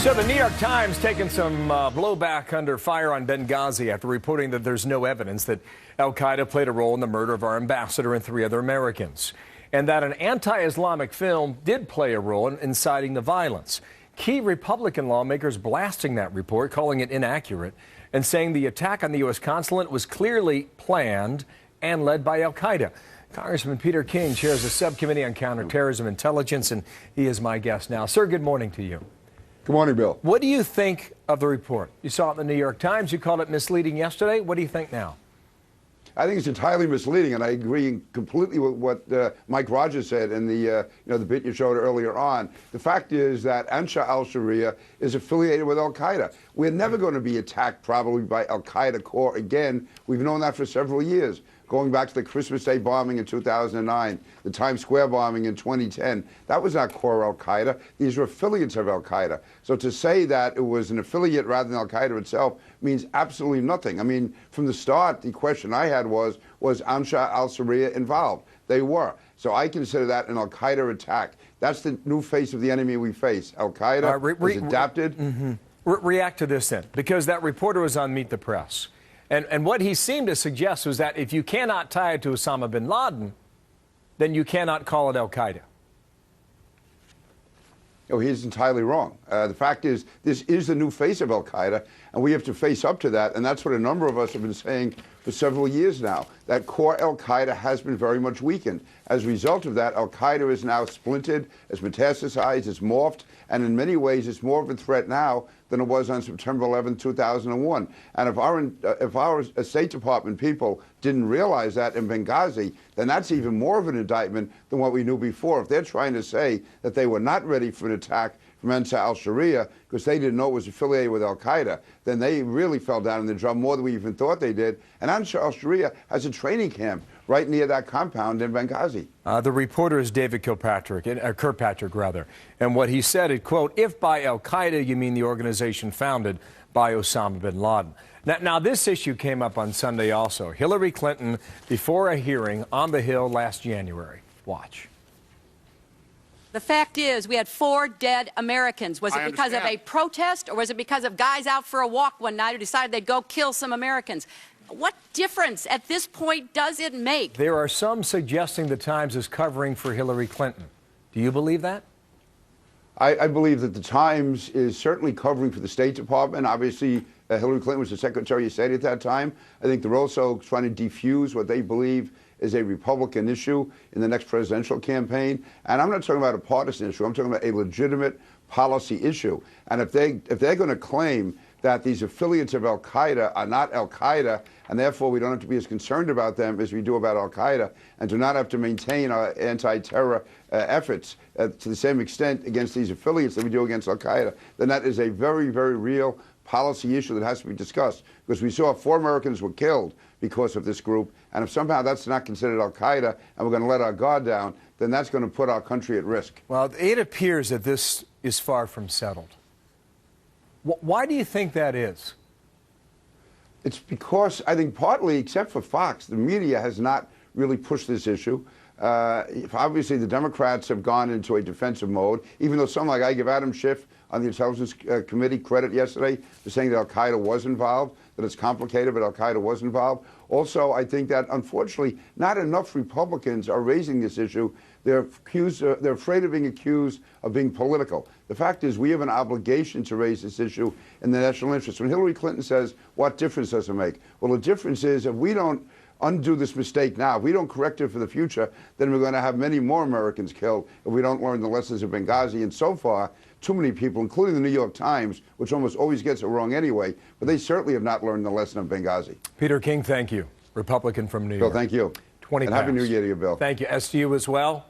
So the New York Times taking some blowback under fire on Benghazi after reporting that there's no evidence that al-Qaeda played a role in the murder of our ambassador and 3 other Americans, and that an anti-Islamic film did play a role in inciting the violence. Key Republican lawmakers blasting that report, calling it inaccurate, and saying the attack on the U.S. consulate was clearly planned and led by al-Qaeda. Congressman Peter King chairs the subcommittee on counterterrorism intelligence, and he is my guest now. Sir, good morning to you. Good morning, Bill. What do you think of the report? You saw it in the New York Times. You called it misleading yesterday. What do you think now? I think it's entirely misleading, and I agree completely with what Mike Rogers said in the the bit you showed earlier on. The fact is that Ansar al-Sharia is affiliated with al-Qaeda. We're never going to be attacked probably by al-Qaeda core again. We've known that for several years. Going back to the Christmas Day bombing in 2009, the Times Square bombing in 2010, that was not core al-Qaeda. These were affiliates of al-Qaeda. So to say that it was an affiliate rather than al-Qaeda itself means absolutely nothing. I mean, from the start, the question I had was Ansar al-Sharia involved? They were. So I consider that an al-Qaeda attack. That's the new face of the enemy we face. Al-Qaeda is adapted. React to this then, because that reporter was on Meet the Press. And what he seemed to suggest was that if you cannot tie it to Osama bin Laden, then you cannot call it al-Qaeda. Oh, he's entirely wrong. The fact is, this is the new face of al-Qaeda, and we have to face up to that. And that's what a number of us have been saying for several years now, that core al-Qaeda has been very much weakened. As a result of that, al-Qaeda is now splintered, it's metastasized, it's morphed, and in many ways it's more of a threat now than it was on September 11, 2001. And if our State Department people didn't realize that in Benghazi, then that's even more of an indictment than what we knew before. If they're trying to say that they were not ready for an attack from Ansar al-Sharia because they didn't know it was affiliated with al-Qaeda, then they really fell down in the drum more than we even thought they did. And Ansar al-Sharia has a training camp right near that compound in Benghazi. The reporter is David Kirkpatrick, and what he said, quote, "If by al-Qaeda you mean the organization founded by Osama bin Laden." Now, this issue came up on Sunday also. Hillary Clinton before a hearing on the Hill last January. Watch. The fact is, we had 4 dead Americans. Was it because of a protest, or was it because of guys out for a walk one night who decided they'd go kill some Americans? What difference at this point does it make? There are some suggesting the Times is covering for Hillary Clinton. Do you believe that? I believe that the Times is certainly covering for the State Department. Obviously, Hillary Clinton was the Secretary of State at that time. I think they're also trying to defuse what they believe is a Republican issue in the next presidential campaign. And I'm not talking about a partisan issue. I'm talking about a legitimate policy issue. And if they're going to claim that these affiliates of al-Qaeda are not al-Qaeda, and therefore we don't have to be as concerned about them as we do about al-Qaeda, and do not have to maintain our anti-terror efforts to the same extent against these affiliates that we do against al-Qaeda, then that is a very, very real policy issue that has to be discussed. Because we saw 4 Americans were killed because of this group, and if somehow that's not considered al-Qaeda and we're going to let our guard down, then that's going to put our country at risk. Well, it appears that this is far from settled. Why do you think that is? It's because, I think partly, except for Fox, the media has not really pushed this issue. Obviously, the Democrats have gone into a defensive mode, even though some, like I give Adam Schiff on the Intelligence Committee credit yesterday for saying that al-Qaeda was involved, that it's complicated, but al-Qaeda was involved. Also, I think that, unfortunately, not enough Republicans are raising this issue. They're afraid of being accused of being political. The fact is, we have an obligation to raise this issue in the national interest. When Hillary Clinton says, what difference does it make? Well, the difference is if we don't undo this mistake now, if we don't correct it for the future, then we're going to have many more Americans killed if we don't learn the lessons of Benghazi. And so far, too many people, including the New York Times, which almost always gets it wrong anyway, but they certainly have not learned the lesson of Benghazi. Peter King, thank you. Republican from New York. Bill, thank you. 20 and Happy New Year to you, Bill. Thank you. As to you as well.